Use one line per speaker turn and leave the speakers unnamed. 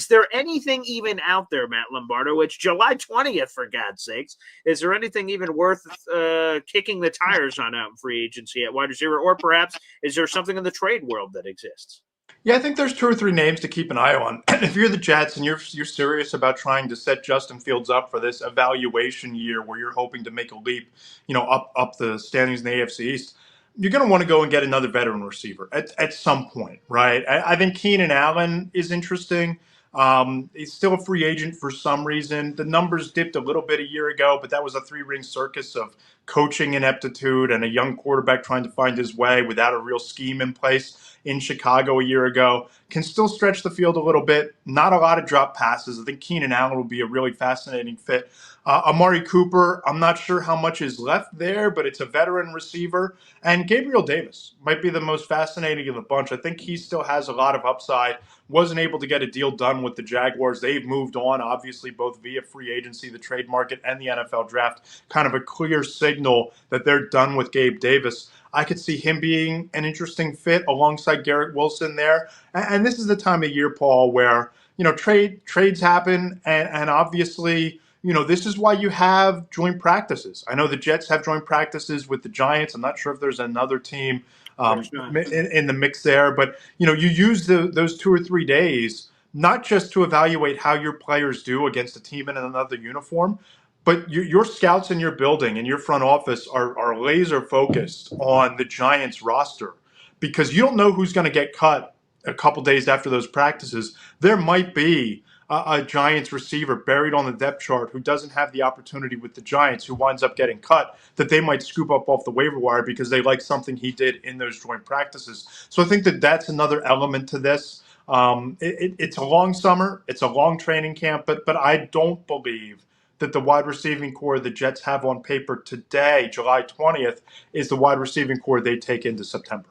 Is there anything even out there, Matt Lombardo? It's July 20th, for God's sakes. Is there anything even worth kicking the tires on out in free agency at wide receiver? Or perhaps is there something in the trade world that exists?
Yeah, I think there's two or three names to keep an eye on. If you're the Jets and you're serious about trying to set Justin Fields up for this evaluation year where you're hoping to make a leap, up the standings in the AFC East, you're going to want to go and get another veteran receiver at some point, right? I think Keenan Allen is interesting. He's still a free agent for some reason. The numbers dipped a little bit a year ago, but that was a three-ring circus of coaching ineptitude and a young quarterback trying to find his way without a real scheme in place in Chicago a year ago. Can still stretch the field a little bit. Not a lot of drop passes. I think Keenan Allen will be a really fascinating fit. Amari Cooper, I'm not sure how much is left there, but it's a veteran receiver. And Gabriel Davis might be the most fascinating of the bunch. I think he still has a lot of upside. Wasn't able to get a deal done with the Jaguars. They've moved on, obviously, both via free agency, the trade market, and the NFL draft. Kind of a clear signal that they're done with Gabe Davis. I could see him being an interesting fit alongside Garrett Wilson there. And this is the time of year, Paul, where trades happen, and obviously, this is why you have joint practices. I know the Jets have joint practices with the Giants. I'm not sure if there's another team in the mix there, but you use those 2 or 3 days not just to evaluate how your players do against a team in another uniform, but your scouts in your building and your front office are laser focused on the Giants roster because you don't know who's going to get cut a couple days after those practices. There might be a Giants receiver buried on the depth chart who doesn't have the opportunity with the Giants, who winds up getting cut, that they might scoop up off the waiver wire because they like something he did in those joint practices. So I think that that's another element to this. It's a long summer, it's a long training camp, but I don't believe that the wide receiving core the Jets have on paper today, July 20th, is the wide receiving core they take into September.